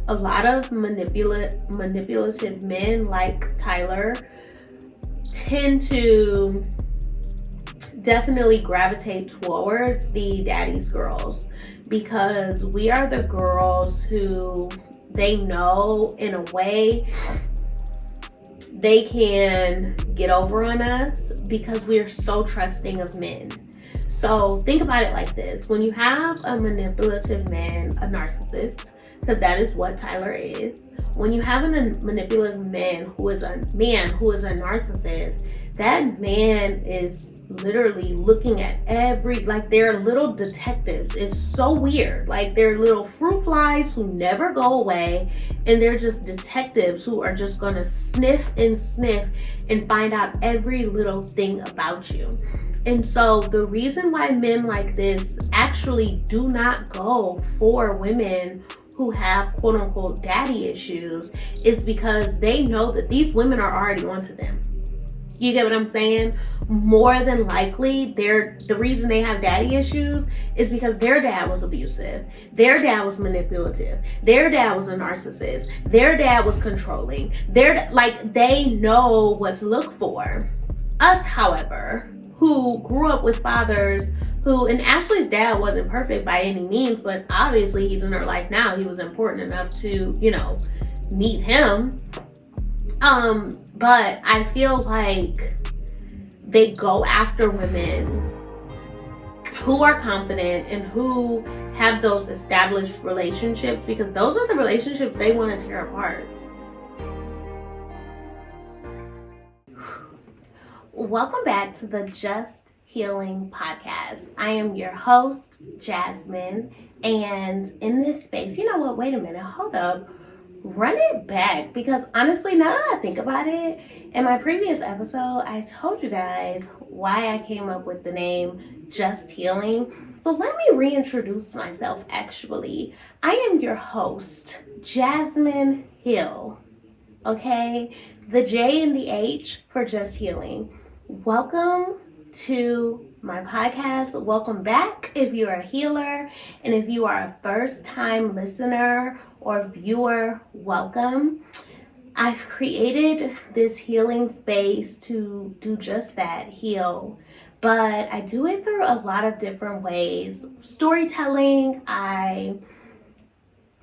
a lot of manipulative men like Tyler tend to definitely gravitate towards the daddy's girls, because we are the girls who they know in a way they can get over on us because we're so trusting of men. So think about it like this. When you have a manipulative man, a narcissist, because that is what Tyler is. When you have a manipulative man who is a narcissist, that man is literally looking at like they're little detectives. It's so weird. Like they're little fruit flies who never go away, and they're just detectives who are just gonna sniff and find out every little thing about you. And so the reason why men like this actually do not go for women who have quote unquote daddy issues is because they know that these women are already onto them. You get what I'm saying? More than likely, the reason they have daddy issues is because their dad was abusive. Their dad was manipulative. Their dad was a narcissist. Their dad was controlling. They know what to look for. Us, however, who grew up with fathers who, and Ashley's dad wasn't perfect by any means, but obviously he's in her life now. He was important enough to, meet him. But I feel like they go after women who are confident and who have those established relationships, because those are the relationships they want to tear apart. Welcome back to the Just Healing podcast. I am your host, Jasmine, and in this space, you know what? Wait a minute, hold up. Run it back, because honestly, now that I think about it, in my previous episode, I told you guys why I came up with the name Just Healing. So let me reintroduce myself actually. I am your host, Jasmine Hill. Okay? The J and the H for Just Healing. Welcome to my podcast. Welcome back if you're a healer, and if you are a first-time listener or viewer, welcome. I've created this healing space to do just that, heal. But I do it through a lot of different ways. Storytelling, I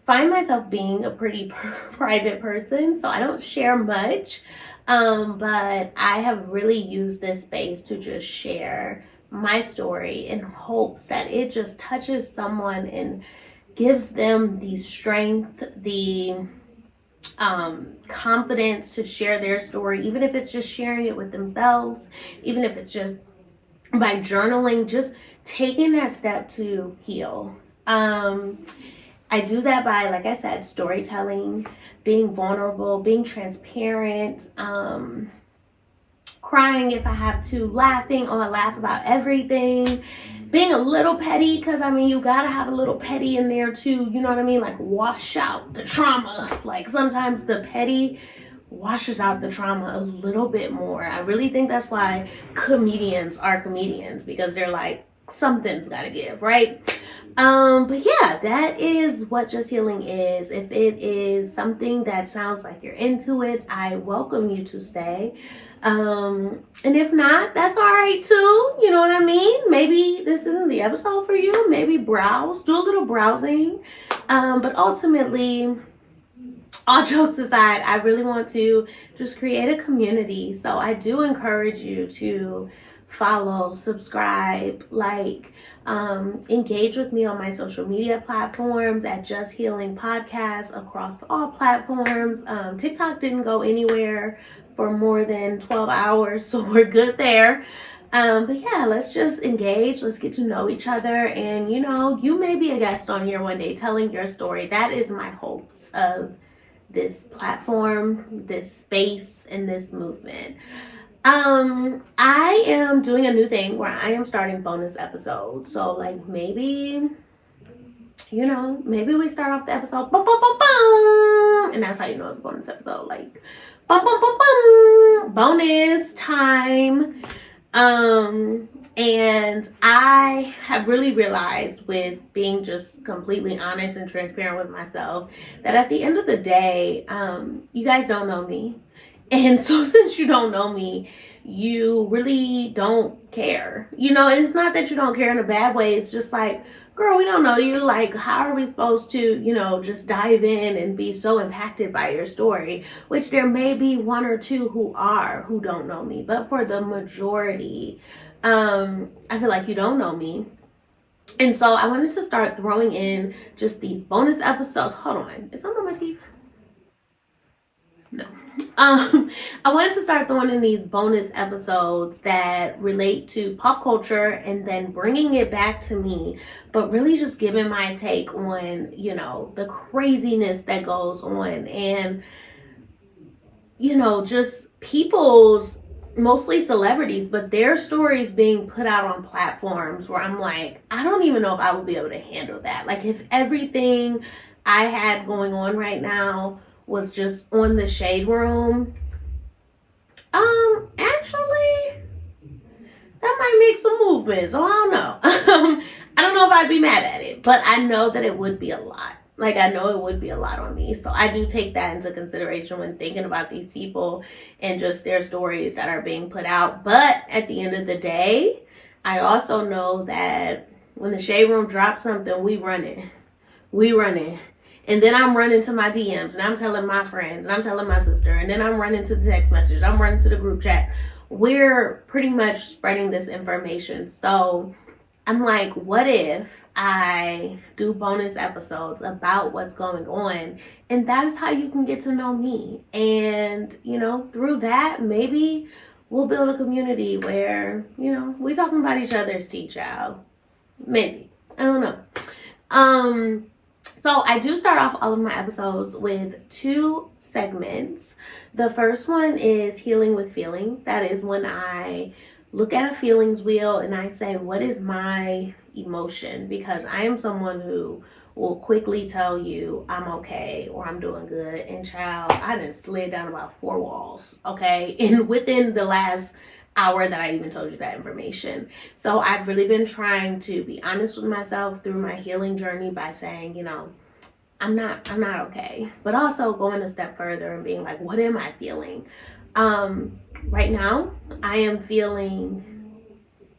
find myself being a pretty private person, so I don't share much. But I have really used this space to just share my story in hopes that it just touches someone and gives them the strength, the confidence to share their story, even if it's just sharing it with themselves, even if it's just by journaling, just taking that step to heal. I do that by, like I said, storytelling, being vulnerable, being transparent, crying if I have to, laughing. I laugh about everything, being a little petty, because you gotta have a little petty in there too, you know what I mean? Like wash out the trauma. Like sometimes the petty washes out the trauma a little bit more. I really think that's why comedians are comedians, because they're like, something's gotta give, right? But yeah, that is what Just Healing is. If it is something that sounds like you're into it, I welcome you to stay. And if not, that's all right too. You know what I mean? Maybe this isn't the episode for you. Maybe browse, do a little browsing. But ultimately, all jokes aside, I really want to just create a community. So I do encourage you to follow, subscribe, engage with me on my social media platforms at Just Healing Podcast across all platforms. TikTok didn't go anywhere for more than 12 hours, so we're good there. But yeah, let's just engage. Let's get to know each other. And, you may be a guest on here one day telling your story. That is my hopes of this platform, this space, and this movement. I am doing a new thing where I am starting bonus episodes. So maybe we start off the episode, boom, boom, boom, boom, and that's how you know it's a bonus episode. Boom, boom, boom, boom, bonus time. And I have really realized, with being just completely honest and transparent with myself, that at the end of the day, you guys don't know me. And so since you don't know me, you really don't care. And it's not that you don't care in a bad way. It's just like, girl, we don't know you. Like, how are we supposed to, just dive in and be so impacted by your story? Which there may be one or two who don't know me. But for the majority, I feel like you don't know me. And so I wanted to start throwing in just these bonus episodes. Hold on. Is something on my teeth? No. I wanted to start throwing in these bonus episodes that relate to pop culture and then bringing it back to me, but really just giving my take on, the craziness that goes on and, just people's, mostly celebrities, but their stories being put out on platforms where I'm like, I don't even know if I would be able to handle that. Like, if everything I had going on right now was just on the Shade Room, actually, that might make some movement, so I don't know. I don't know if I'd be mad at it, but I know that it would be a lot. Like, I know it would be a lot on me. So I do take that into consideration when thinking about these people and just their stories that are being put out. But at the end of the day, I also know that when the Shade Room drops something, we running. And then I'm running to my DMs and I'm telling my friends and I'm telling my sister. And then I'm running to the text message. I'm running to the group chat. We're pretty much spreading this information. So I'm like, what if I do bonus episodes about what's going on? And that is how you can get to know me. And, through that, maybe we'll build a community where, we talking about each other's tea, child. Maybe. I don't know. So I do start off all of my episodes with 2 segments. The first one is healing with feelings. That is when I look at a feelings wheel and I say, what is my emotion? Because I am someone who will quickly tell you I'm okay or I'm doing good. And child, I done slid down about 4 walls, okay? And within the last hour that I even told you that information. So I've really been trying to be honest with myself through my healing journey by saying, I'm not okay. But also going a step further and being like, what am I feeling? Right now, I am feeling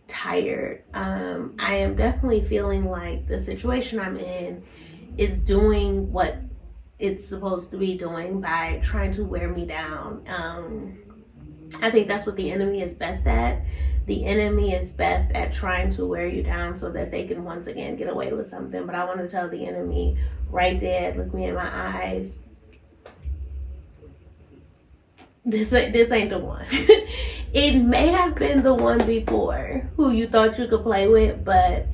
tired. I am definitely feeling like the situation I'm in is doing what it's supposed to be doing by trying to wear me down. I think that's what the enemy is best at. The enemy is best at trying to wear you down so that they can once again get away with something. But I want to tell the enemy, right, Dad, look me in my eyes. This ain't the one. It may have been the one before who you thought you could play with, but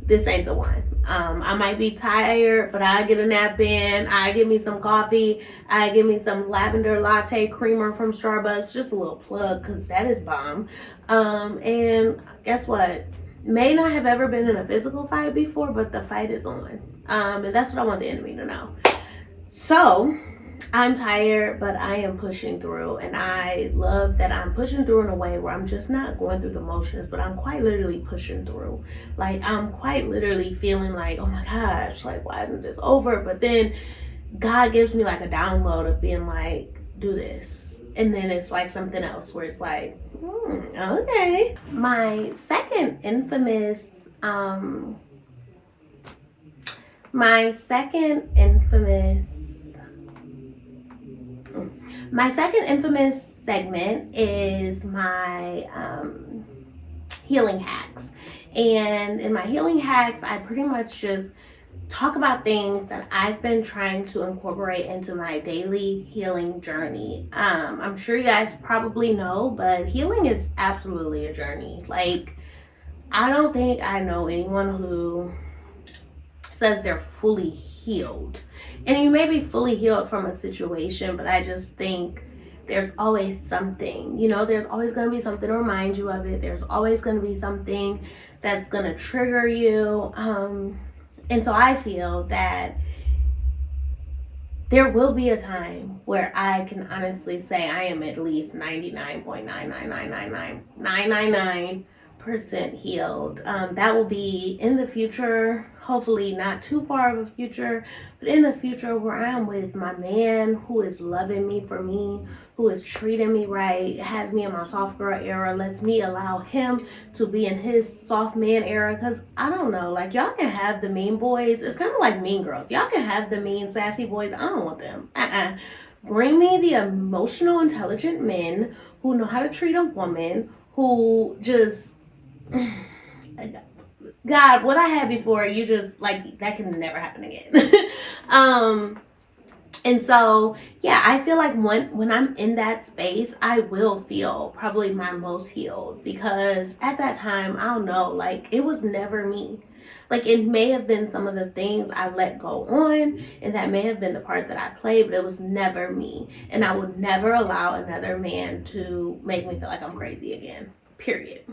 this ain't the one. I might be tired, but I get a nap in. I get me some coffee. I get me some lavender latte creamer from Starbucks. Just a little plug, because that is bomb. And guess what? May not have ever been in a physical fight before, but the fight is on. And that's what I want the enemy to know. So I'm tired, but I am pushing through, and I love that I'm pushing through in a way where I'm just not going through the motions, but I'm quite literally pushing through. Like, I'm quite literally feeling like, oh my gosh, like, why isn't this over? But then God gives me like a download of being like, do this. And then it's like something else where it's like, okay. My second infamous segment is my healing hacks. And in my healing hacks, I pretty much just talk about things that I've been trying to incorporate into my daily healing journey. I'm sure you guys probably know, but healing is absolutely a journey. Like, I don't think I know anyone who says they're fully healed. And you may be fully healed from a situation, but I just think there's always something, there's always going to be something to remind you of it. There's always going to be something that's going to trigger you. And so I feel that there will be a time where I can honestly say I am at least 99.9999999% 100% healed. That will be in the future, hopefully not too far of a future, but in the future where I am with my man who is loving me for me, who is treating me right, has me in my soft girl era, lets me allow him to be in his soft man era. Because I don't know, like, y'all can have the mean boys. It's kind of like Mean Girls. Y'all can have the mean sassy boys. I don't want them. Bring me the emotional intelligent men who know how to treat a woman, who just, God, what I had before, you just, like, that can never happen again. And so, yeah, I feel like when I'm in that space, I will feel probably my most healed, because at that time, I don't know, like, it was never me. Like, it may have been some of the things I let go on, and that may have been the part that I played, but it was never me. And I would never allow another man to make me feel like I'm crazy again. Period.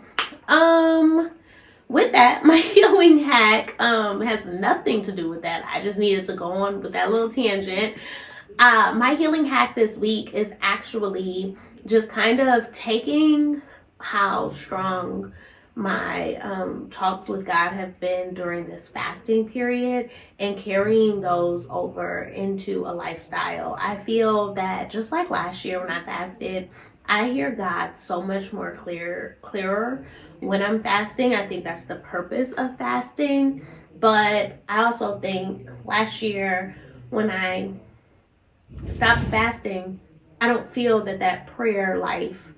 With that, my healing hack has nothing to do with that. I just needed to go on with that little tangent. My healing hack this week is actually just kind of taking how strong my talks with God have been during this fasting period and carrying those over into a lifestyle. I feel that just like last year when I fasted, I hear God so much more clearer when I'm fasting. I think that's the purpose of fasting. But I also think last year when I stopped fasting, I don't feel that prayer life,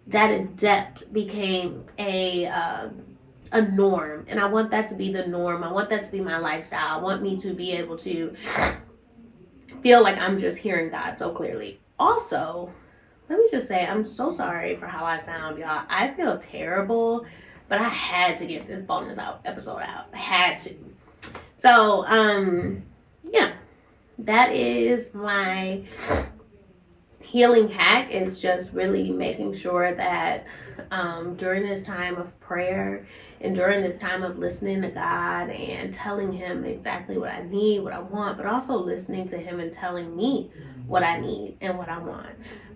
that in depth, became a norm. And I want that to be the norm. I want that to be my lifestyle. I want me to be able to feel like I'm just hearing God so clearly. Also, let me just say, I'm so sorry for how I sound, y'all. I feel terrible, but I had to get this bonus episode out. I had to. So, yeah, that is my healing hack, is just really making sure that during this time of prayer and during this time of listening to God and telling him exactly what I need, what I want, but also listening to him and telling me what I need and what I want.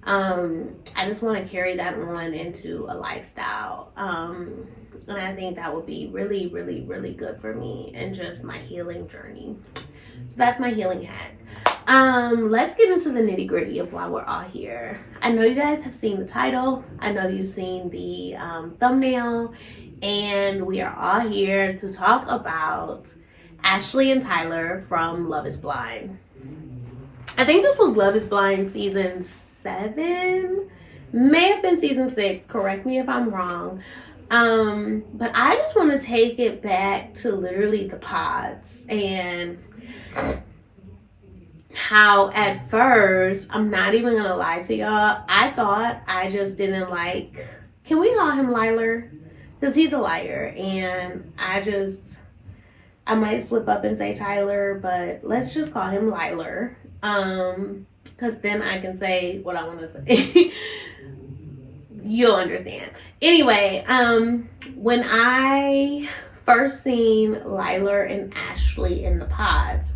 I just want to carry that on into a lifestyle. And I think that would be really, really, really good for me and just my healing journey. So that's my healing hack. Let's get into the nitty gritty of why we're all here. I know you guys have seen the title. I know you've seen the thumbnail. And we are all here to talk about Ashley and Tyler from Love is Blind. I think this was Love is Blind season 7. May have been season 6. Correct me if I'm wrong. But I just want to take it back to literally the pods and how at first, I'm not even gonna lie to y'all, I thought I just didn't like, can we call him Liler? Because he's a liar, and I might slip up and say Tyler, but let's just call him Liler. Because then I can say what I want to say. You'll understand. Anyway, when I first seen Liler and Ashley in the pods,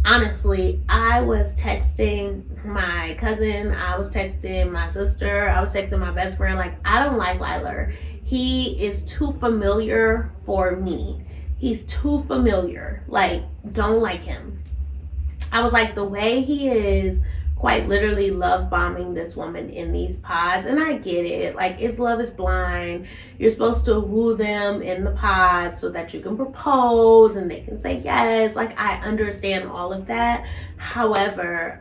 honestly, I was texting my cousin, I was texting my sister, I was texting my best friend, like, I don't like Liler. He is too familiar for me. He's too familiar. Like, don't like him. I was like, the way he is quite literally love bombing this woman in these pods, and I get it, like, it's Love is Blind, you're supposed to woo them in the pods so that you can propose and they can say yes, like, I understand all of that. However,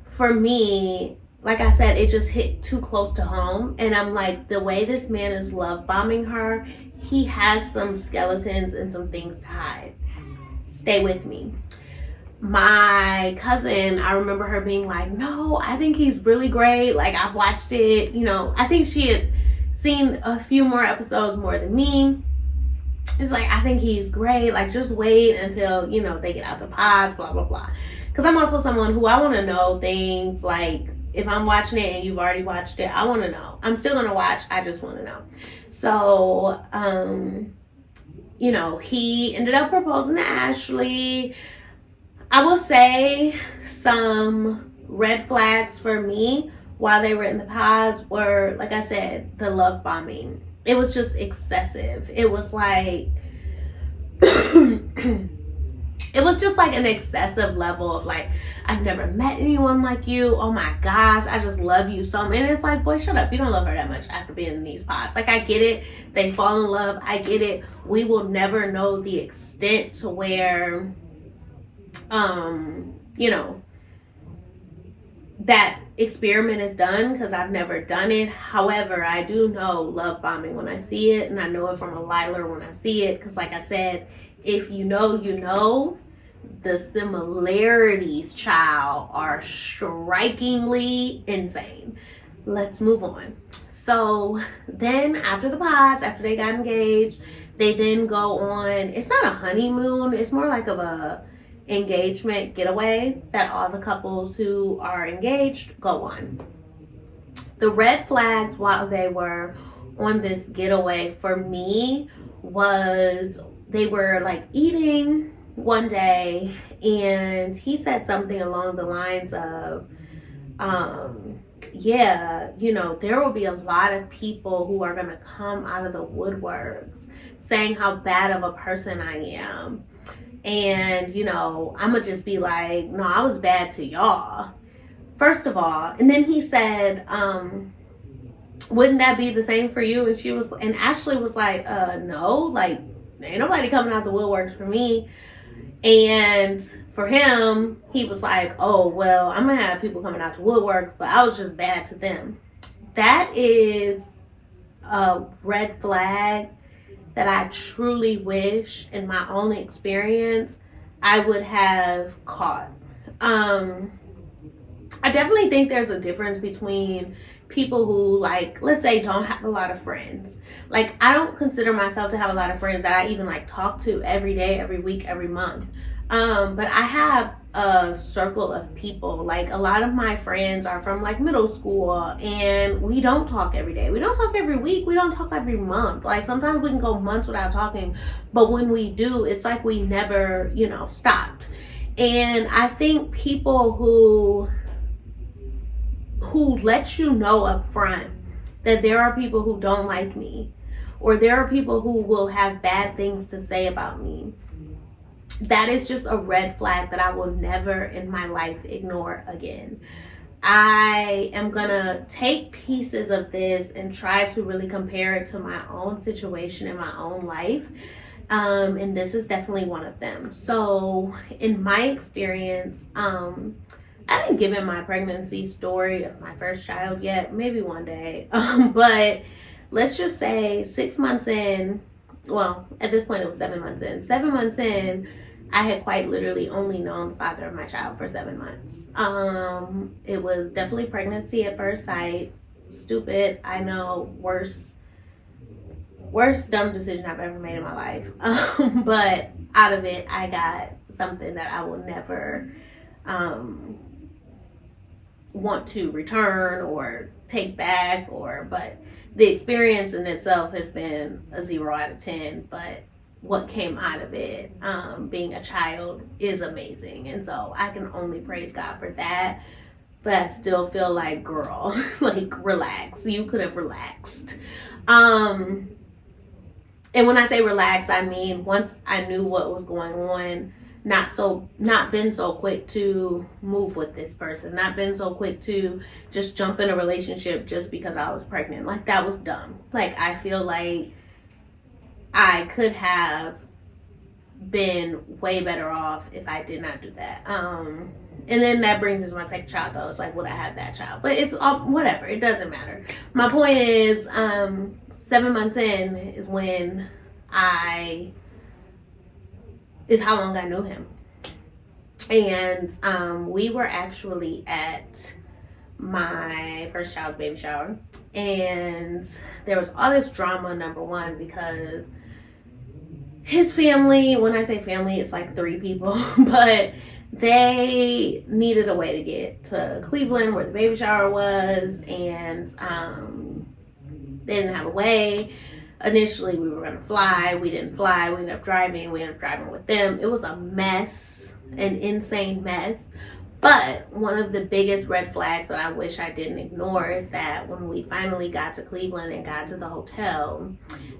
for me, like I said, it just hit too close to home, and I'm like, the way this man is love bombing her, he has some skeletons and some things to hide. Stay with me. My cousin, I remember her being like, no, I think he's really great. Like, I've watched it, you know, I think she had seen a few more episodes more than me. It's like, I think he's great. Like, just wait until, you know, they get out the pods, blah, blah, blah. Because I'm also someone who I want to know things. Like, if I'm watching it and you've already watched it, I want to know. I'm still going to watch. I just want to know. So, you know, he ended up proposing to Ashley. I will say some red flags for me while they were in the pods were, like I said, the love bombing. It was just excessive. It was like it was just like an excessive level of like, I've never met anyone like you. Oh my gosh, I just love you so much. And it's like, boy, shut up. You don't love her that much after being in these pods. Like, I get it. They fall in love. I get it. We will never know the extent to where, you know, that experiment is done, because I've never done it. However, I do know love bombing when I see it, and I know it from a liar when I see it, because like I said, if you know, you know. The similarities, child, are strikingly insane. Let's move on. So then after the pods, after they got engaged, they then go on, it's not a honeymoon, it's more like of a engagement getaway that all the couples who are engaged go on. The red flags while they were on this getaway for me was they were like eating one day, and he said something along the lines of, yeah, you know, there will be a lot of people who are going to come out of the woodworks saying how bad of a person I am. And, you know, I'm going to just be like, no, I was bad to y'all, first of all. And then he said, wouldn't that be the same for you? And Ashley was like, no, like, ain't nobody coming out the woodworks for me. And for him, he was like, oh, well, I'm going to have people coming out to woodworks, but I was just bad to them. That is a red flag that I truly wish, in my own experience, I would have caught. I definitely think there's a difference between people who, like, let's say, don't have a lot of friends. Like, I don't consider myself to have a lot of friends that I even like talk to every day, every week, every month. But I have a circle of people. Like, a lot of my friends are from like middle school, and we don't talk every day. We don't talk every week. We don't talk every month. Like, sometimes we can go months without talking, but when we do, it's like we never, you know, stopped. And I think people who let you know up front that there are people who don't like me, or there are people who will have bad things to say about me, that is just a red flag that I will never in my life ignore again. I am gonna take pieces of this and try to really compare it to my own situation in my own life. And this is definitely one of them. So in my experience, I didn't give him my pregnancy story of my first child yet, maybe one day. But let's just say 6 months in, well, at this point it was 7 months in. 7 months in, I had quite literally only known the father of my child for 7 months. It was definitely pregnancy at first sight. Stupid, I know, worst dumb decision I've ever made in my life. But out of it, I got something that I will never want to return or take back, but the experience in itself has been a 0 out of 10, but what came out of it, being a child, is amazing. And so I can only praise God for that. But I still feel like, girl, like, relax. You could have relaxed. And when I say relax, I mean, once I knew what was going on, not been so quick to move with this person, not been so quick to just jump in a relationship just because I was pregnant. Like, that was dumb. Like, I feel like I could have been way better off if I did not do that. And then that brings me to my second child, though. It's like, would I have that child? But it's whatever. It doesn't matter. My point is, 7 months in is how long I knew him. And we were actually at my first child's baby shower, and there was all this drama, number one, because his family, when I say family, it's like 3 people, but they needed a way to get to Cleveland where the baby shower was, and they didn't have a way. Initially, we were going to fly. We didn't fly. We ended up driving. We ended up driving with them. It was a mess, an insane mess. But one of the biggest red flags that I wish I didn't ignore is that when we finally got to Cleveland and got to the hotel,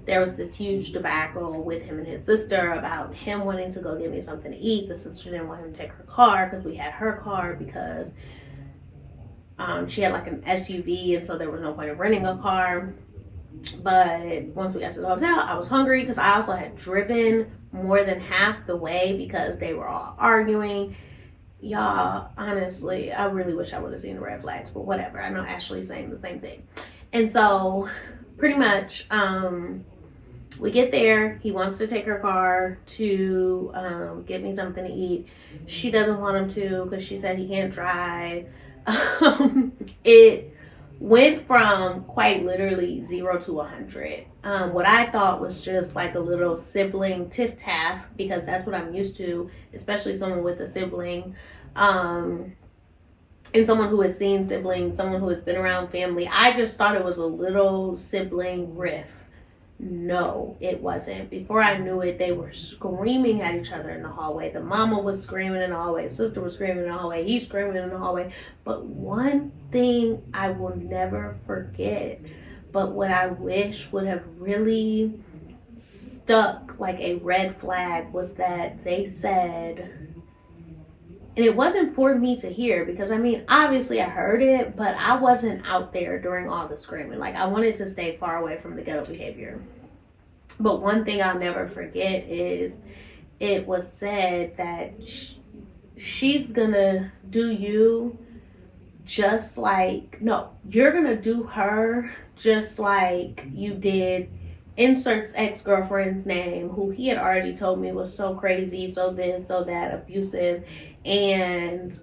there was this huge debacle with him and his sister about him wanting to go get me something to eat. The sister didn't want him to take her car because we had her car because she had like an SUV, and so there was no point of renting a car. But once we got to the hotel, I was hungry because I also had driven more than half the way because they were all arguing. Y'all, honestly, I really wish I would have seen the red flags, but whatever. I know Ashley's saying the same thing. And so pretty much we get there. He wants to take her car to get me something to eat. She doesn't want him to because she said he can't drive. It went from quite literally 0 to 100. What I thought was just like a little sibling tiff-taff, because that's what I'm used to, especially someone with a sibling, and someone who has seen siblings, someone who has been around family. I just thought it was a little sibling riff. No, it wasn't. Before I knew it, they were screaming at each other in the hallway. The mama was screaming in the hallway. The sister was screaming in the hallway. He's screaming in the hallway. But one thing I will never forget, but what I wish would have really stuck like a red flag, was that they said, and it wasn't for me to hear, because I mean, obviously I heard it, but I wasn't out there during all the screaming. Like, I wanted to stay far away from the ghetto behavior. But one thing I'll never forget is it was said that she's gonna do you just like, no, you're gonna do her just like you did inserts ex-girlfriend's name, who he had already told me was so crazy, so this, so that, abusive. And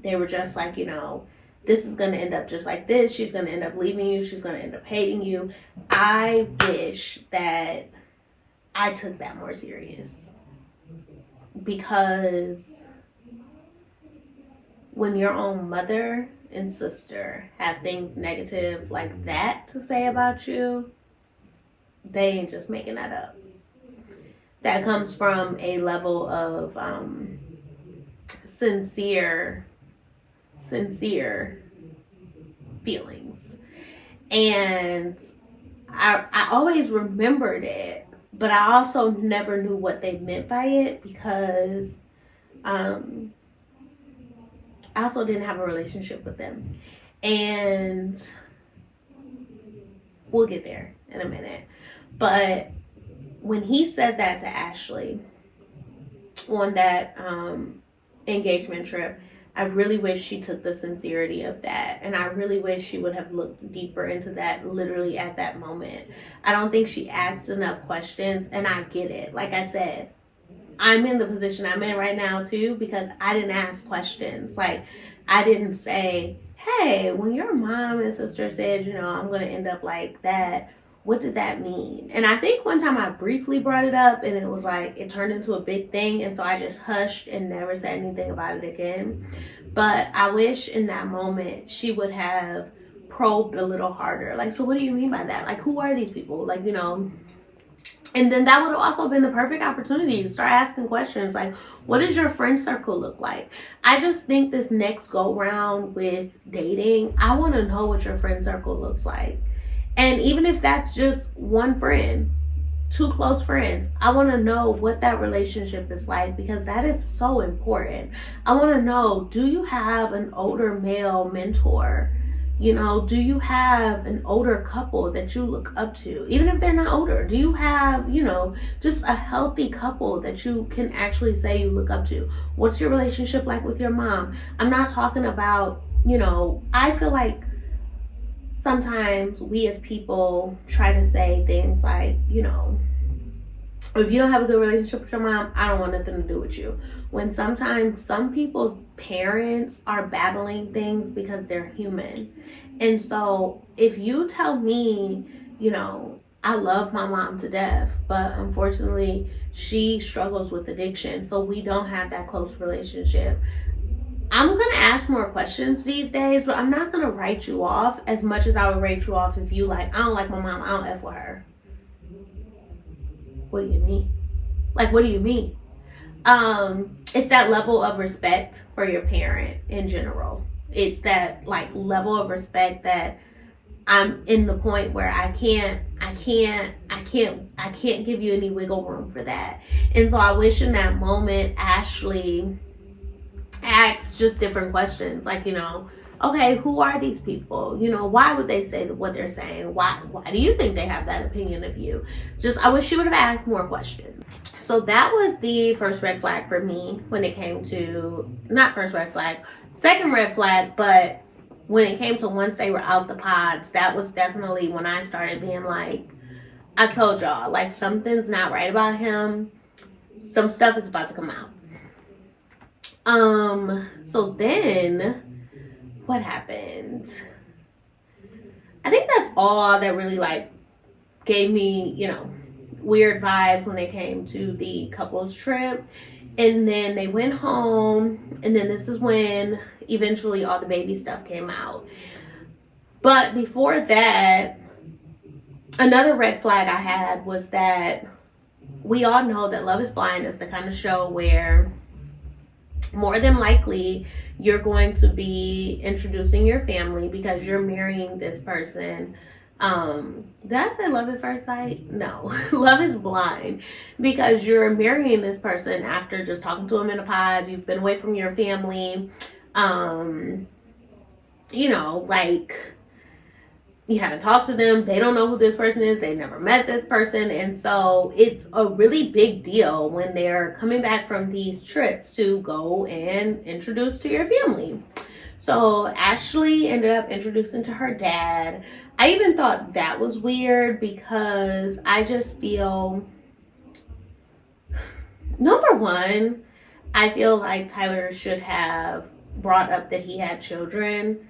they were just like, you know, this is going to end up just like this. She's going to end up leaving you. She's going to end up hating you. I wish that I took that more serious, because when your own mother and sister have things negative like that to say about you, they ain't just making that up. That comes from a level of sincere feelings. And I always remembered it, but I also never knew what they meant by it, because I also didn't have a relationship with them. And we'll get there in a minute. But when he said that to Ashley on that engagement trip, I really wish she took the sincerity of that. And I really wish she would have looked deeper into that literally at that moment. I don't think she asked enough questions, and I get it. Like I said, I'm in the position I'm in right now too, because I didn't ask questions. Like, I didn't say, hey, when your mom and sister said, you know, I'm going to end up like that, what did that mean? And I think one time I briefly brought it up, and it was like, it turned into a big thing. And so I just hushed and never said anything about it again. But I wish in that moment she would have probed a little harder. Like, so what do you mean by that? Like, who are these people? Like, you know, and then that would have also been the perfect opportunity to start asking questions like, what does your friend circle look like? I just think this next go round with dating, I want to know what your friend circle looks like. And even if that's just one friend, 2 close friends, I want to know what that relationship is like, because that is so important. I want to know, do you have an older male mentor? You know, do you have an older couple that you look up to? Even if they're not older, do you have, you know, just a healthy couple that you can actually say you look up to? What's your relationship like with your mom? I'm not talking about, you know, I feel like sometimes we as people try to say things like, you know, if you don't have a good relationship with your mom, I don't want nothing to do with you. When sometimes some people's parents are battling things because they're human. And so if you tell me, you know, I love my mom to death, but unfortunately she struggles with addiction, so we don't have that close relationship, I'm going to ask more questions these days, but I'm not going to write you off as much as I would write you off if you like, I don't like my mom, I don't F with her. What do you mean? Like, what do you mean? It's that level of respect for your parent in general. It's that like level of respect that I'm in the point where I can't give you any wiggle room for that. And so I wish in that moment Ashley asked just different questions, like, okay, who are these people? Why would they say what they're saying? Why do you think they have that opinion of you? I wish she would have asked more questions. So that was the first red flag for me when it came to, not first red flag, second red flag, but when it came to once they were out the pods, that was definitely when I started being like, I told y'all, like, something's not right about him. Some stuff is about to come out. So then what happened? I think that's all that really like gave me, weird vibes when it came to the couples trip. And then they went home, and then this is when eventually all the baby stuff came out. But before that, another red flag I had was that we all know that Love is Blind is the kind of show where more than likely you're going to be introducing your family because you're marrying this person. Did I say Love at First Sight? No. Love is Blind, because you're marrying this person after just talking to them in a pod. You've been away from your family. Like, you haven't talked to them. They don't know who this person is. They've never met this person. And so it's a really big deal when they're coming back from these trips to go and introduce to your family. So Ashley ended up introducing to her dad. I even thought that was weird because I just feel, number one, I feel like Tyler should have brought up that he had children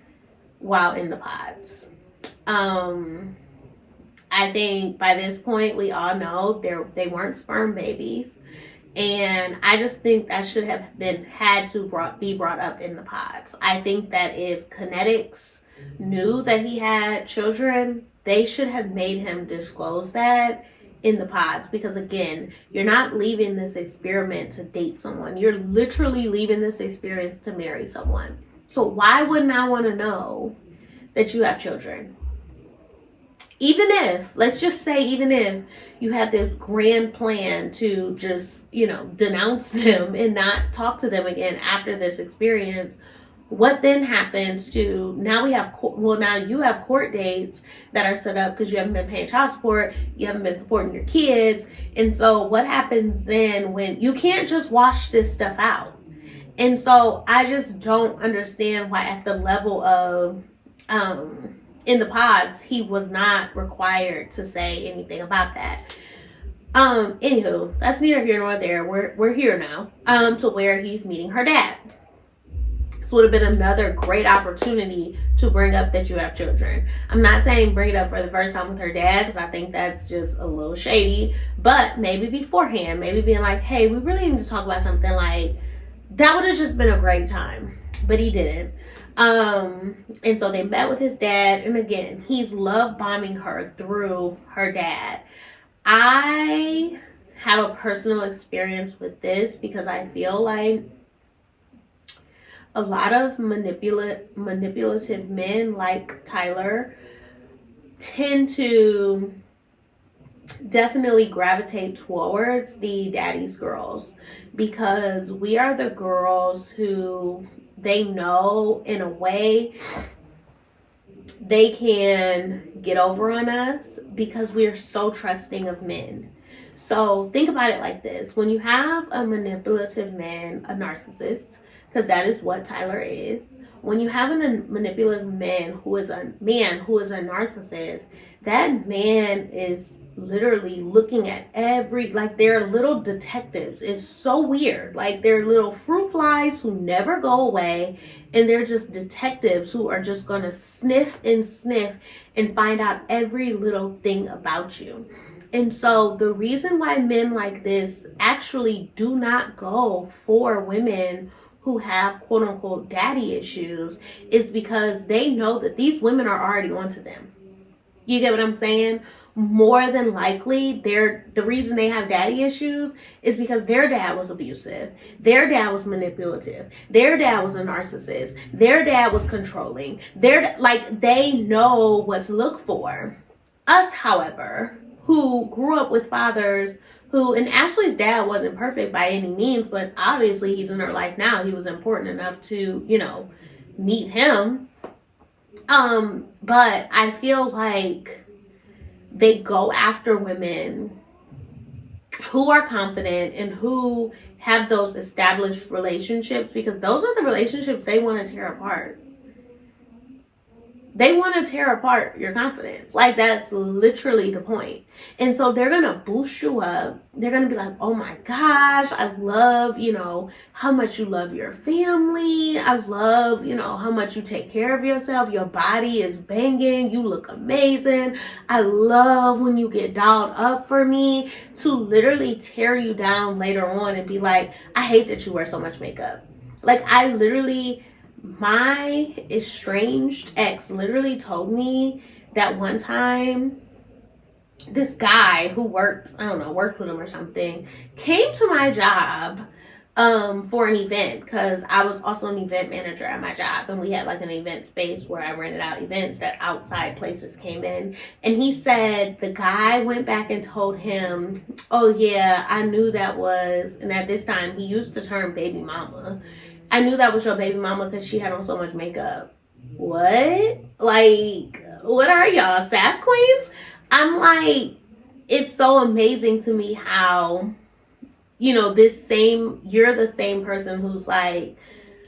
while in the pods. I think by this point we all know they weren't sperm babies, and I just think that should have be brought up in the pods. I think that if Kinetics knew that he had children, they should have made him disclose that in the pods, because again, you're not leaving this experiment to date someone. You're literally leaving this experience to marry someone. So why wouldn't I want to know that you have children? Let's just say, even if you had this grand plan to just, denounce them and not talk to them again after this experience, what then happens to, now you have court dates that are set up because you haven't been paying child support, you haven't been supporting your kids. And so what happens then when you can't just wash this stuff out? And so I just don't understand why at the level of, in the pods, he was not required to say anything about that. Anywho, that's neither here nor there. We're here now, to where he's meeting her dad. This would have been another great opportunity to bring up that you have children. I'm not saying bring it up for the first time with her dad, because I think that's just a little shady, but maybe beforehand, maybe being like, hey, we really need to talk about something, like, that would have just been a great time, but he didn't. And so they met with his dad, and again, he's love bombing her through her dad. I have a personal experience with this because I feel like a lot of manipulative men like Tyler tend to definitely gravitate towards the daddy's girls, because we are the girls who they know in a way they can get over on us because we are so trusting of men. So think about it like this. When you have a manipulative man, a narcissist, because that is what Tyler is. When you have a manipulative man who is a narcissist, that man is literally looking at they're little detectives. It's so weird. Like, they're little fruit flies who never go away, and they're just detectives who are just going to sniff and find out every little thing about you. And so the reason why men like this actually do not go for women who have quote unquote daddy issues is because they know that these women are already onto them. You get what I'm saying? more than likely the reason they have daddy issues is because their dad was abusive, their dad was manipulative, their dad was a narcissist, their dad was controlling, they know what to look for. Us, however, who grew up with fathers and Ashley's dad wasn't perfect by any means, but obviously he's in her life now. He was important enough to, meet him. But I feel like they go after women who are confident and who have those established relationships, because those are the relationships they want to tear apart. They want to tear apart your confidence. Like, that's literally the point. And so they're going to boost you up. They're going to be like, oh my gosh, I love, how much you love your family. I love, how much you take care of yourself. Your body is banging. You look amazing. I love when you get dolled up for me, to literally tear you down later on and be like, I hate that you wear so much makeup. Like, my estranged ex literally told me that one time this guy who worked with him or something, came to my job for an event, because I was also an event manager at my job, and we had like an event space where I rented out events that outside places came in. And he said the guy went back and told him, oh yeah, I knew that was, and at this time he used the term baby mama, I knew that was your baby mama because she had on so much makeup. What? Like, what are y'all, sass queens? I'm like, it's so amazing to me how, you're the same person who's like,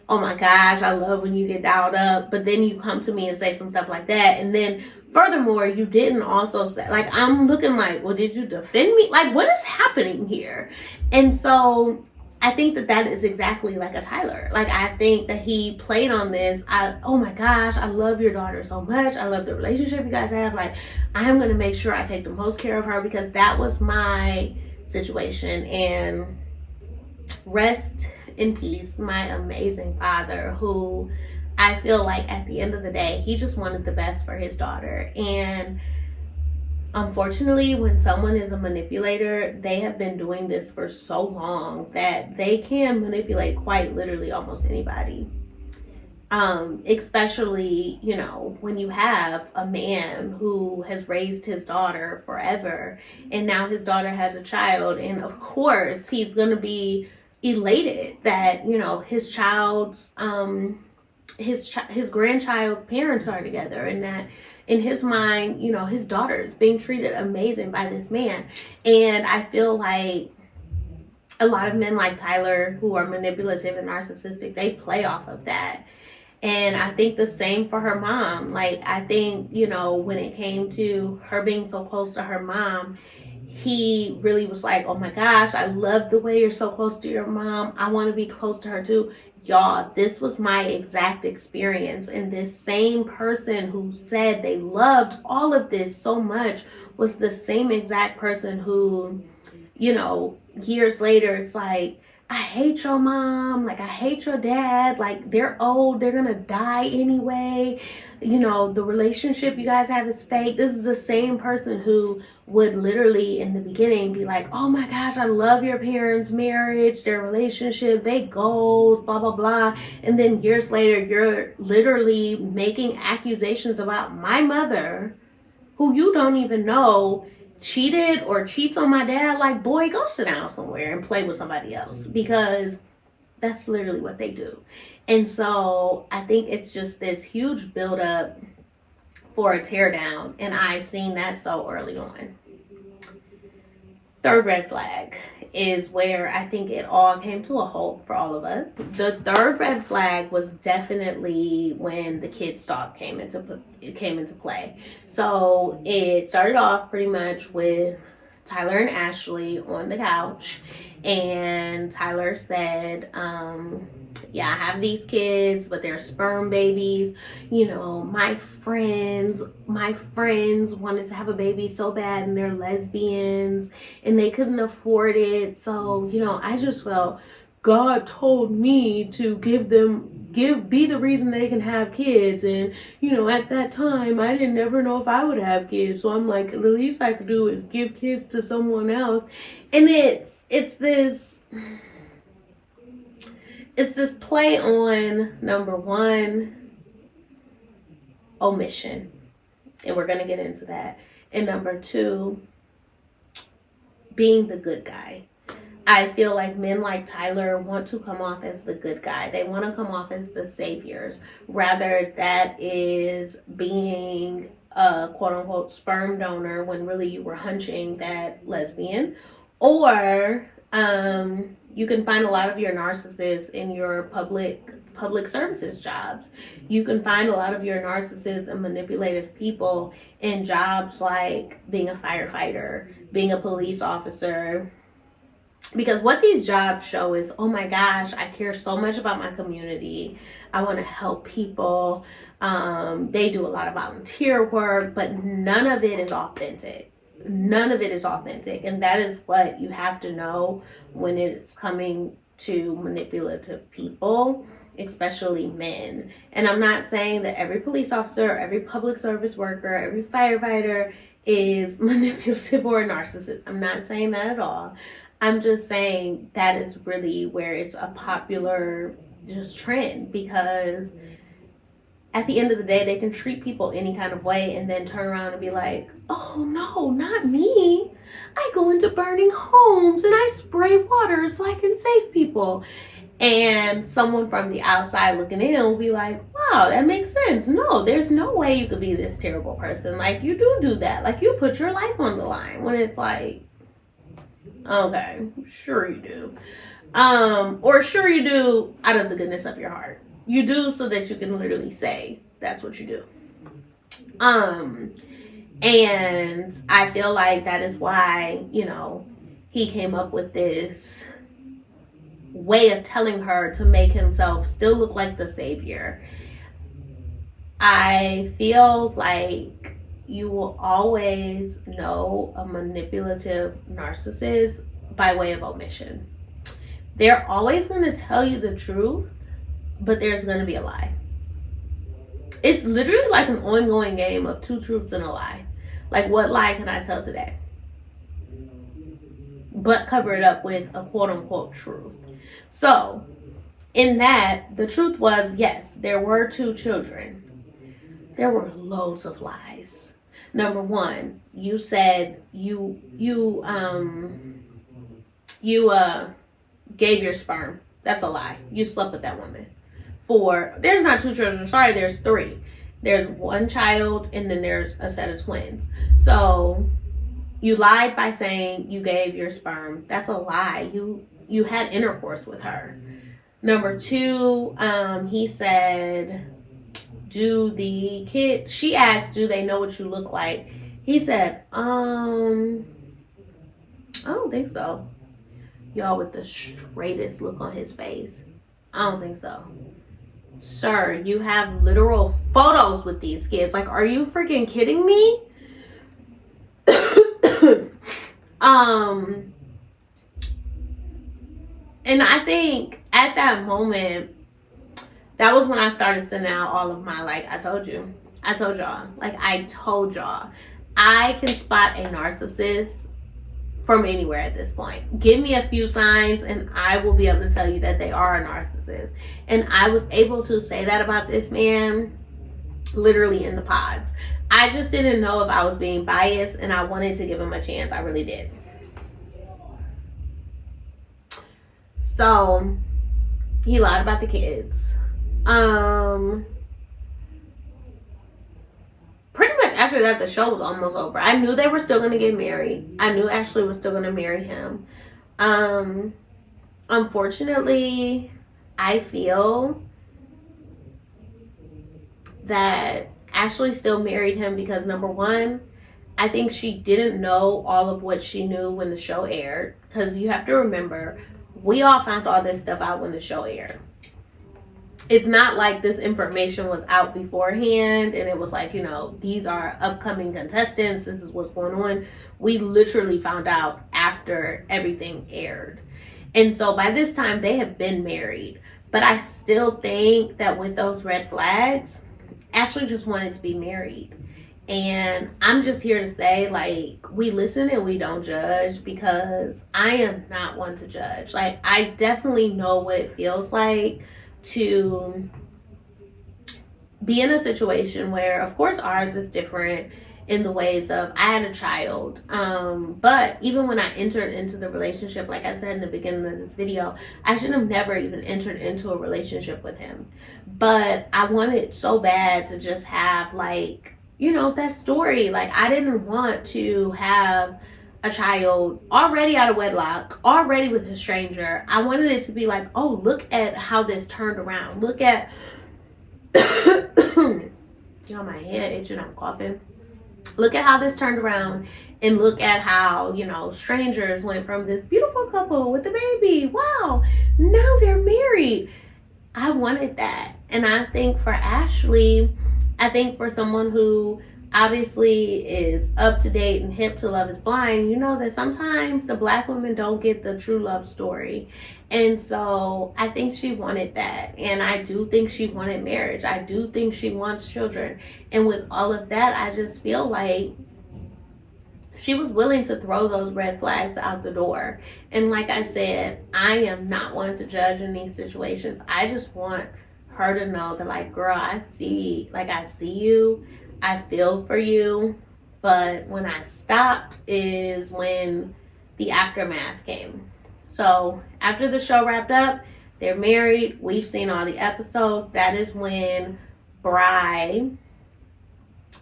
oh my gosh, I love when you get dialed up. But then you come to me and say some stuff like that. And then furthermore, you didn't also say, like, I'm looking like, well, did you defend me? Like, what is happening here? And so I think that is exactly like a Tyler. Like, I think that he played on this. Oh my gosh, I love your daughter so much. I love the relationship you guys have. Like, I'm going to make sure I take the most care of her, because that was my situation. And rest in peace, my amazing father, who I feel like at the end of the day, he just wanted the best for his daughter. And unfortunately, when someone is a manipulator, they have been doing this for so long that they can manipulate quite literally almost anybody. Especially, when you have a man who has raised his daughter forever, and now his daughter has a child, and of course he's going to be elated that, his child's his grandchild's parents are together, and that in his mind, his daughter is being treated amazing by this man. And I feel like a lot of men like Tyler, who are manipulative and narcissistic, they play off of that. And I think the same for her mom. Like, I think, when it came to her being so close to her mom, he really was like, oh my gosh, I love the way you're so close to your mom. I want to be close to her too. Y'all, this was my exact experience. And this same person who said they loved all of this so much was the same exact person who, years later, it's like, I hate your mom, like, I hate your dad, like, they're old, they're gonna die anyway, the relationship you guys have is fake. This is the same person who would literally in the beginning be like, oh my gosh, I love your parents' marriage, their relationship, they goals, blah blah blah. And then years later, you're literally making accusations about my mother, who you don't even know cheated or cheats on my dad. Like, boy, go sit down somewhere and play with somebody else, because that's literally what they do. And so I think it's just this huge buildup for a teardown, and I seen that so early on. Third red flag is where I think it all came to a halt for all of us. The third red flag was definitely when the kid stalk came into play. So it started off pretty much with Tyler and Ashley on the couch, and Tyler said, yeah, I have these kids, but they're sperm babies. My friends wanted to have a baby so bad, and they're lesbians, and they couldn't afford it. So, I just felt God told me to give be the reason they can have kids. And, you know, at that time, I didn't never know if I would have kids. So I'm like, the least I could do is give kids to someone else. And it's this play on, number one, omission. And we're going to get into that. And number two, being the good guy. I feel like men like Tyler want to come off as the good guy. They want to come off as the saviors. Rather, that is being a quote-unquote sperm donor when really you were hunching that lesbian. Or you can find a lot of your narcissists in your public services jobs. You can find a lot of your narcissists and manipulative people in jobs like being a firefighter, being a police officer. Because what these jobs show is, oh my gosh, I care so much about my community. I want to help people. They do a lot of volunteer work, but none of it is authentic. None of it is authentic. And that is what you have to know when it's coming to manipulative people, especially men. And I'm not saying that every police officer, every public service worker, every firefighter is manipulative or a narcissist. I'm not saying that at all. I'm just saying that is really where it's a popular just trend, because at the end of the day, they can treat people any kind of way and then turn around and be like, oh no, not me. I go into burning homes and I spray water so I can save people. And someone from the outside looking in will be like, wow, that makes sense. No, there's no way you could be this terrible person. Like, you do that. Like, you put your life on the line. When it's like, okay, sure you do. Or sure you do out of the goodness of your heart. You do so that you can literally say that's what you do. And I feel like that is why, you know, he came up with this way of telling her to make himself still look like the savior. I feel like you will always know a manipulative narcissist by way of omission. They're always going to tell you the truth, but there's going to be a lie. It's literally like an ongoing game of two truths and a lie. Like, what lie can I tell today? But cover it up with a quote-unquote truth. So, in that, the truth was, yes, there were 2 children. There were loads of lies. Number one, you said you gave your sperm. That's a lie. You slept with that woman. 4, there's not 2 children. Sorry, there's 3. There's 1 child and then there's a set of twins. So you lied by saying you gave your sperm. That's a lie. You had intercourse with her. Number 2, he said, she asked, do they know what you look like? He said, I don't think so. Y'all, with the straightest look on his face. I don't think so. Sir, you have literal photos with these kids. Like, are you freaking kidding me? And I think at that moment, that was when I started sending out all of my, like, I told y'all. I can spot a narcissist from anywhere at this point. Give me a few signs and I will be able to tell you that they are a narcissist. And I was able to say that about this man literally in the pods. I just didn't know if I was being biased and I wanted to give him a chance. I really did. So he lied about the kids. Pretty much after that, the show was almost over. I knew they were still going to get married. I knew Ashley was still going to marry him. Unfortunately, I feel that Ashley still married him because, number one, I think she didn't know all of what she knew when the show aired. Because you have to remember, we all found all this stuff out when the show aired. It's not like this information was out beforehand and it was like, you know, these are upcoming contestants. This is what's going on. We literally found out after everything aired. And so by this time they have been married. But I still think that with those red flags, Ashley just wanted to be married. And I'm just here to say, like, we listen and we don't judge, because I am not one to judge. Like, I definitely know what it feels like to be in a situation where, of course, ours is different in the ways of, I had a child. But even when I entered into the relationship, like I said in the beginning of this video, I should have never even entered into a relationship with him. But I wanted so bad to just have, like, you know, that story. Like, I didn't want to have a child already out of wedlock, already with a stranger. I wanted it to be like, oh, look at how this turned around. Look at, y'all, my head itching, I'm coughing. Look at how this turned around, and look at how, you know, strangers went from this beautiful couple with a baby. Wow, now they're married. I wanted that. And I think for Ashley, I think for someone who obviously is up to date and hip to Love is Blind, you know that sometimes the Black women don't get the true love story. And so I think she wanted that. And I do think she wanted marriage. I do think she wants children. And with all of that, I just feel like she was willing to throw those red flags out the door. And like I said, I am not one to judge in these situations. I just want her to know that, like, girl, I see you, I feel for you. But when I stopped is when the aftermath came. So after the show wrapped up, they're married. We've seen all the episodes. That is when Bri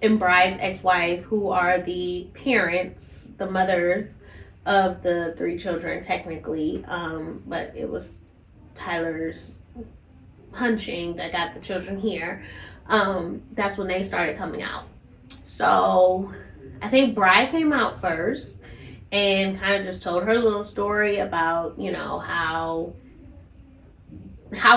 and Bri's ex-wife, who are the parents, the mothers of the 3 children technically, but it was Tyler's hunching that got the children here. That's when they started coming out. So I think Bri came out first and kind of just told her little story about, you know, how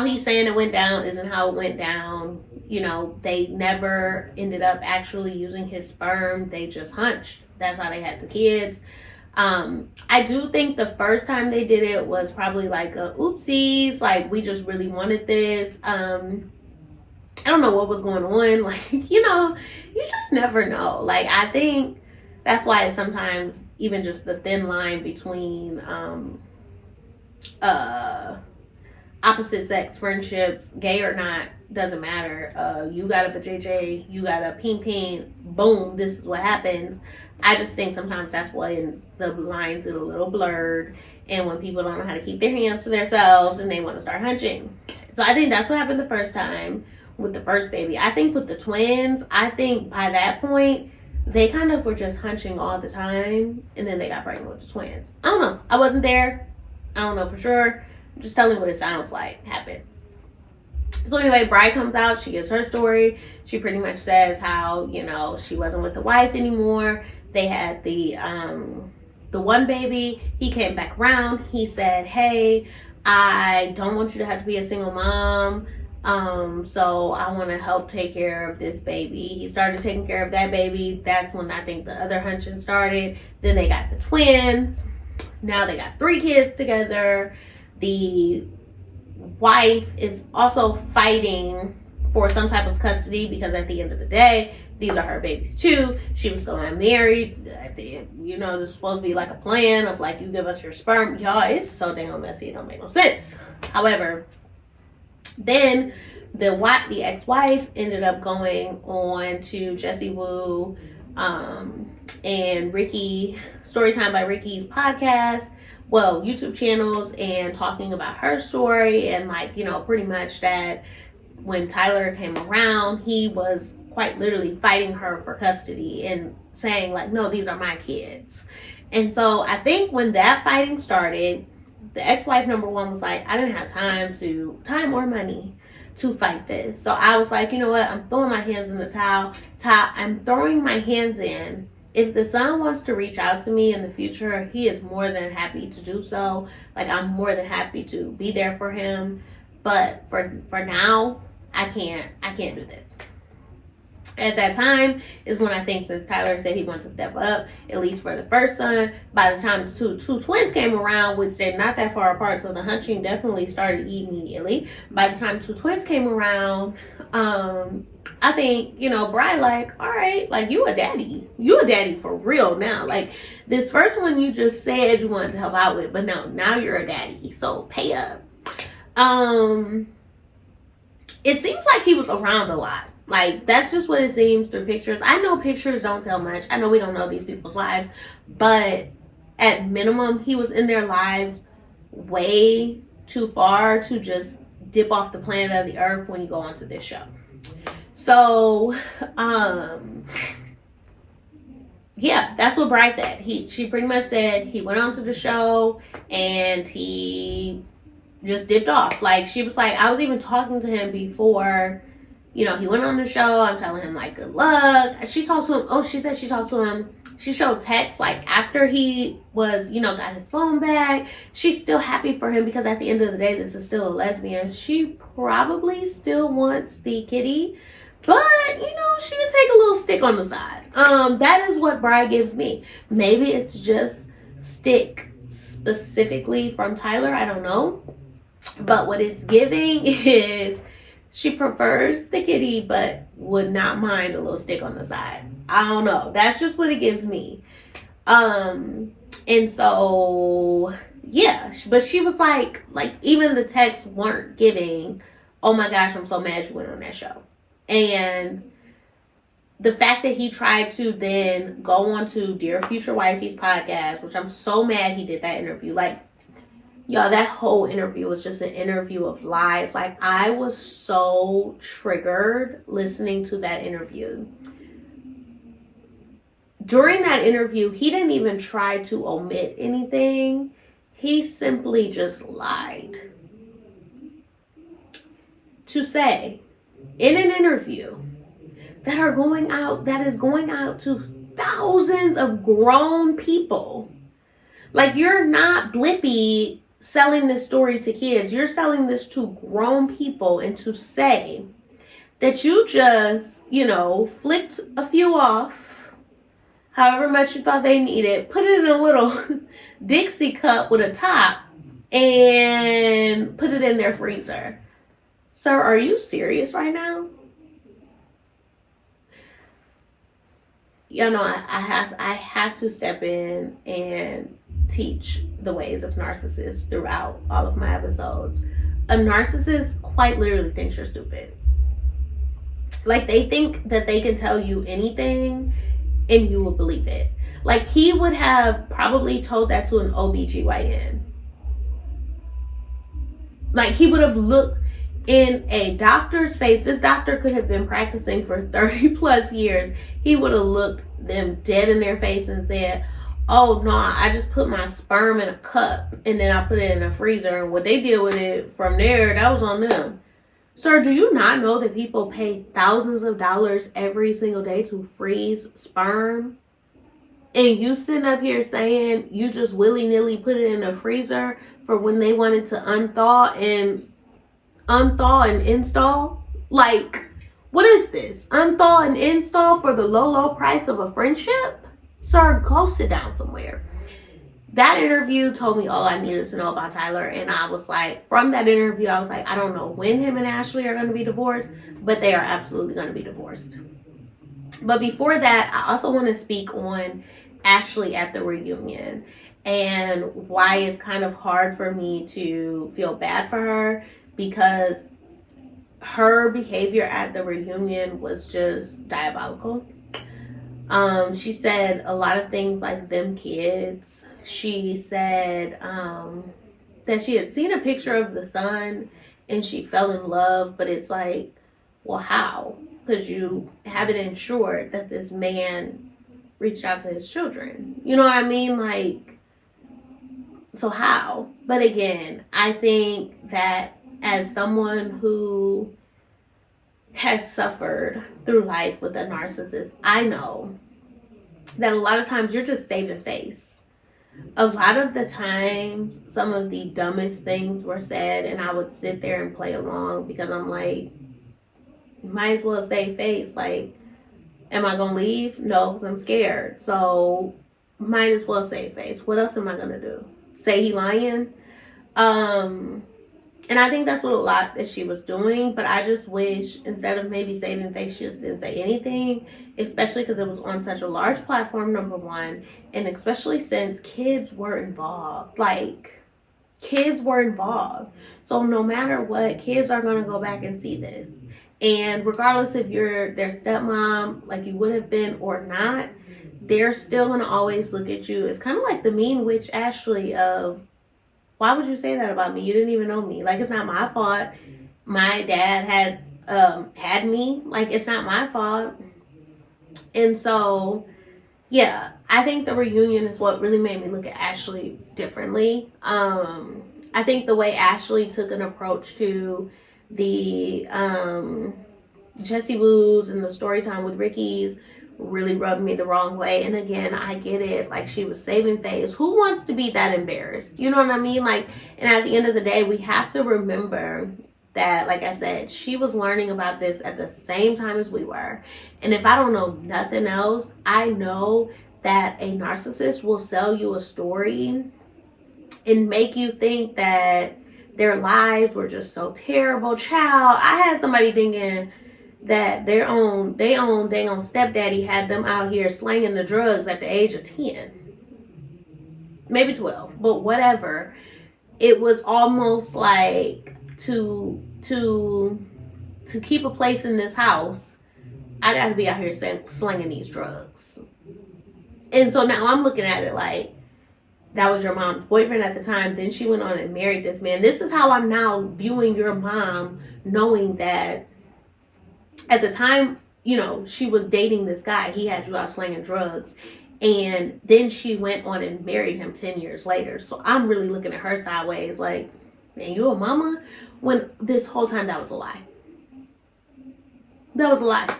he's saying it went down isn't how it went down. You know, they never ended up actually using his sperm. They just hunched. That's how they had the kids. I do think the first time they did it was probably like a oopsies. Like, we just really wanted this. I don't know what was going on. Like, you know, you just never know. Like, I think that's why it's sometimes even just the thin line between opposite sex friendships, gay or not, doesn't matter. You got a JJ, you got a ping, boom, this is what happens. I just think sometimes that's when the lines get a little blurred, and when people don't know how to keep their hands to themselves and they want to start hunching. So I think that's what happened the first time with the first baby. I think with the twins, I think by that point, they kind of were just hunching all the time, and then they got pregnant with the twins. I don't know. I wasn't there. I don't know for sure. I'm just telling you what it sounds like happened. So anyway, Bri comes out. She gives her story. She pretty much says how, you know, she wasn't with the wife anymore. They had the one baby. He came back around. He said, hey, I don't want you to have to be a single mom. So I want to help take care of this baby. He started taking care of that baby. That's when I think the other hunching started. Then they got the twins. Now they got 3 kids together. The wife is also fighting for some type of custody, because at the end of the day, these are her babies too. She was still unmarried. You know, this is supposed to be like a plan of like, you give us your sperm. Y'all, it's so dang messy. It don't make no sense. However, then the ex-wife ended up going on to Jessie Woo and Ricky, Storytime by Ricky's podcast, well, YouTube channels, and talking about her story, and like, you know, pretty much that when Tyler came around, he was quite literally fighting her for custody and saying like, no, these are my kids. And so I think when that fighting started, the ex-wife number one was like, I didn't have time or money to fight this. So I was like, you know what? I'm throwing my hands in the towel. I'm throwing my hands in. If the son wants to reach out to me in the future, he is more than happy to do so. Like, I'm more than happy to be there for him. But for now, I can't do this. At that time is when I think, since Tyler said he wanted to step up, at least for the first son, by the time the two twins came around, which they're not that far apart, so the hunching definitely started immediately. By the time two twins came around, I think, Bri, like, all right, like, you a daddy for real now. Like, this first one you just said you wanted to help out with, but no, now you're a daddy, so pay up. It seems like he was around a lot. Like, that's just what it seems through pictures. I know pictures don't tell much. I know we don't know these people's lives, but at minimum, he was in their lives way too far to just dip off the planet of the earth when you go onto this show. So, yeah, that's what Bryce said. She pretty much said he went onto the show and he just dipped off. Like, she was like, I was even talking to him before, he went on the show. I'm telling him, like, good luck. She talked to him. Oh, she said she talked to him. She showed texts, like, after he was, got his phone back. She's still happy for him because at the end of the day, this is still a lesbian. She probably still wants the kitty, but, she'll take a little stick on the side. That is what Bri gives me. Maybe it's just stick specifically from Tyler. I don't know. But what it's giving is she prefers the kitty, but would not mind a little stick on the side. I don't know. That's just what it gives me. And so, yeah. But she was like, even the texts weren't giving, oh my gosh, I'm so mad you went on that show. And the fact that he tried to then go on to Dear Future Wifey's podcast, which I'm so mad he did that interview. Like, y'all, that whole interview was just an interview of lies. Like, I was so triggered listening to that interview. During that interview, he didn't even try to omit anything. He simply just lied. To say, in an interview that is going out to thousands of grown people. Like, you're not Blippi selling this story to kids. You're selling this to grown people, and to say that you just, flipped a few off, however much you thought they needed, put it in a little Dixie cup with a top, and put it in their freezer. Sir, are you serious right now? I have to step in and teach the ways of narcissists throughout all of my episodes. A narcissist quite literally thinks you're stupid. Like, they think that they can tell you anything and you will believe it. Like, he would have probably told that to an OBGYN. Like, he would have looked in a doctor's face. This doctor could have been practicing for 30 plus years. He would have looked them dead in their face and said, oh no, I just put my sperm in a cup and then I put it in a freezer, and what they did with it from there, that was on them. Sir, do you not know that people pay thousands of dollars every single day to freeze sperm? And you sitting up here saying you just willy-nilly put it in a freezer for when they wanted to unthaw and install? Like, what is this? Unthaw and install for the low price of a friendship? Sir, go sit down somewhere. That interview told me all I needed to know about Tyler. And I was like, from that interview, I was like, I don't know when him and Ashley are going to be divorced, but they are absolutely going to be divorced. But before that, I also want to speak on Ashley at the reunion and why it's kind of hard for me to feel bad for her, because her behavior at the reunion was just diabolical. She said a lot of things like them kids. She said that she had seen a picture of the son and she fell in love, but it's like, well, how? Because you haven't ensured that this man reached out to his children. You know what I mean? Like, so how? But again, I think that as someone who has suffered through life with a narcissist, I know that a lot of times you're just saving face. A lot of the times, some of the dumbest things were said, and I would sit there and play along because I'm like, might as well save face. Like, Am I gonna leave? No, because I'm scared. So might as well save face. What else am I gonna do? Say he lying? And I think that's what a lot that she was doing, but I just wish instead of maybe saving face, she just didn't say anything, especially because it was on such a large platform, number one, and especially since kids were involved. Like, kids were involved. So no matter what, kids are going to go back and see this. And regardless if you're their stepmom, like you would have been or not, they're still going to always look at you. It's kind of like the mean witch Ashley of, why would you say that about me? You didn't even know me. Like, it's not my fault. My dad had me. Like, it's not my fault. And so, yeah, I think the reunion is what really made me look at Ashley differently. I think the way Ashley took an approach to the Jesse Woos and the story time with Ricky's really rubbed me the wrong way. And again, I get it. Like, she was saving face. Who wants to be that embarrassed? You know what I mean? Like, and at the end of the day, we have to remember that, like I said, she was learning about this at the same time as we were. And if I don't know nothing else, I know that a narcissist will sell you a story and make you think that their lives were just so terrible. Child, I had somebody thinking that their own stepdaddy had them out here slanging the drugs at the age of 10, maybe 12, but whatever. It was almost like to keep a place in this house, I got to be out here slinging these drugs. And so now I'm looking at it like, that was your mom's boyfriend at the time. Then she went on and married this man. This is how I'm now viewing your mom, knowing that at the time, you know, she was dating this guy. He had you out slinging drugs. And then she went on and married him 10 years later. So I'm really looking at her sideways like, man, you a mama? When this whole time that was a lie. That was a lie.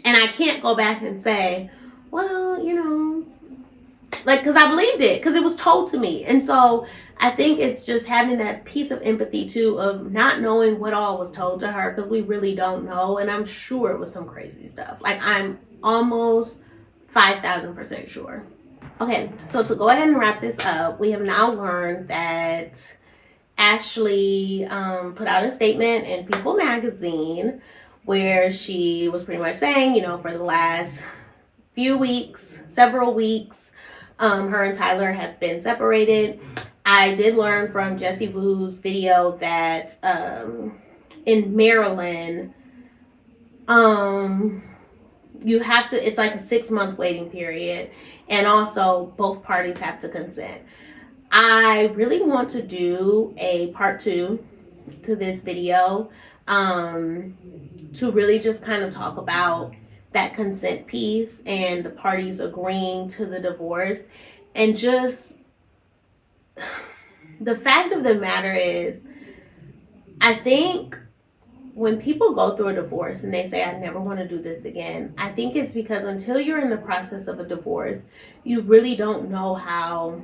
And I can't go back and say, well, you know, like, because I believed it, because it was told to me. And so I think it's just having that piece of empathy too, of not knowing what all was told to her, because we really don't know. And I'm sure it was some crazy stuff. Like, I'm almost 5,000% sure. Okay, so to go ahead and wrap this up, we have now learned that Ashley put out a statement in People magazine where she was pretty much saying, you know, for the last several weeks, her and Tyler have been separated. I did learn from Jesse Woo's video that in Maryland, you have to, it's like a 6-month waiting period, and also both parties have to consent. I really want to do a part 2 to this video, to really just kind of talk about that consent piece and the parties agreeing to the divorce. And just the fact of the matter is, I think when people go through a divorce and they say, I never want to do this again, I think it's because until you're in the process of a divorce, you really don't know how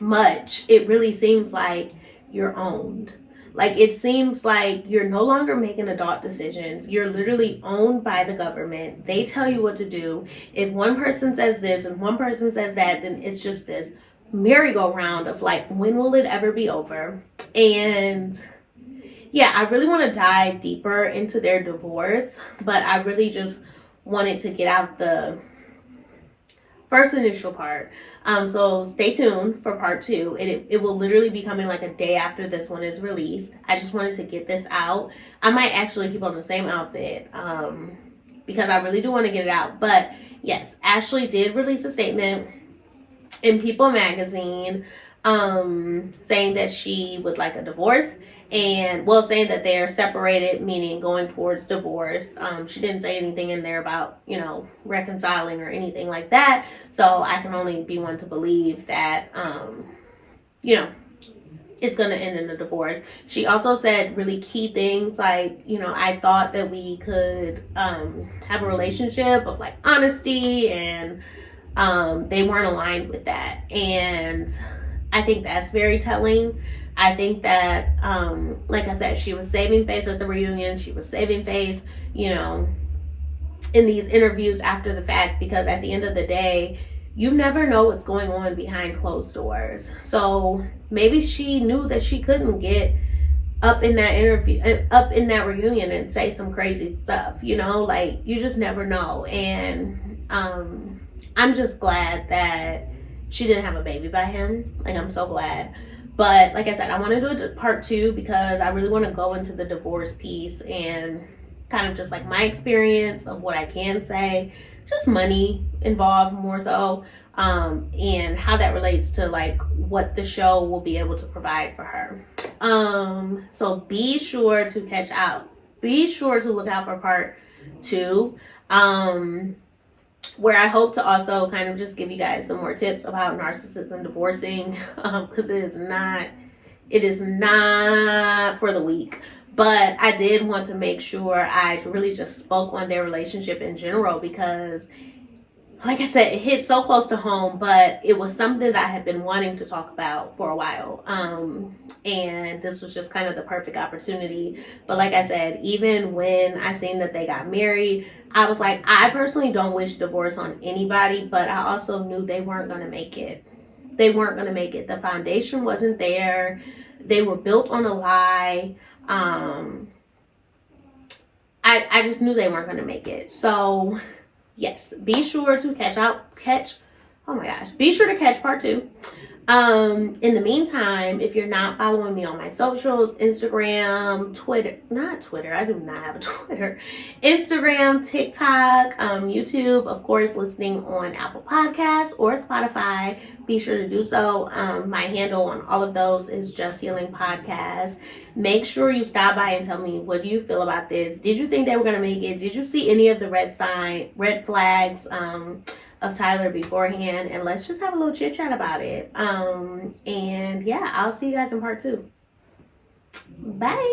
much it really seems like you're owned. Like, it seems like you're no longer making adult decisions. You're literally owned by the government. They tell you what to do. If one person says this and one person says that, then it's just this merry-go-round of like, when will it ever be over? And yeah, I really want to dive deeper into their divorce, but I really just wanted to get out the first initial part. So stay tuned for part 2. It will literally be coming like a day after this one is released. I just wanted to get this out. I might actually keep on the same outfit because I really do want to get it out. But yes, Ashley did release a statement in People magazine saying that she would like a divorce, and well, saying that they're separated, meaning going towards divorce. She didn't say anything in there about, you know, reconciling or anything like that. So I can only be one to believe that, you know, it's going to end in a divorce. She also said really key things like, you know, I thought that we could have a relationship of like honesty, and they weren't aligned with that. And I think that's very telling. I think that, like I said, she was saving face at the reunion. She was saving face, you know, in these interviews after the fact, because at the end of the day, you never know what's going on behind closed doors. So maybe she knew that she couldn't get up in that interview, up in that reunion, and say some crazy stuff, you know, like you just never know. And I'm just glad that she didn't have a baby by him. Like, I'm so glad. But like I said, I want to do a part 2 because I really want to go into the divorce piece and kind of just like my experience of what I can say, just money involved more so, and how that relates to like what the show will be able to provide for her. So be sure to be sure to look out for part 2, where I hope to also kind of just give you guys some more tips about narcissism divorcing, because it is not for the weak. But I did want to make sure I really just spoke on their relationship in general, because like I said, it hit so close to home, but it was something that I had been wanting to talk about for a while. And this was just kind of the perfect opportunity. But like I said, even when I seen that they got married, I was like, I personally don't wish divorce on anybody, but I also knew they weren't going to make it. They weren't going to make it. The foundation wasn't there. They were built on a lie. I just knew they weren't going to make it. So yes, be sure to be sure to catch part 2. In the meantime, if you're not following me on my socials, Instagram, not Twitter, I do not have a Twitter, Instagram, TikTok, YouTube, of course, listening on Apple Podcasts or Spotify, be sure to do so. My handle on all of those is Just Healing Podcast. Make sure you stop by and tell me, what do you feel about this? Did you think they were going to make it? Did you see any of the red flags of Tyler beforehand? And let's just have a little chit chat about it. And yeah, I'll see you guys in part 2. Bye.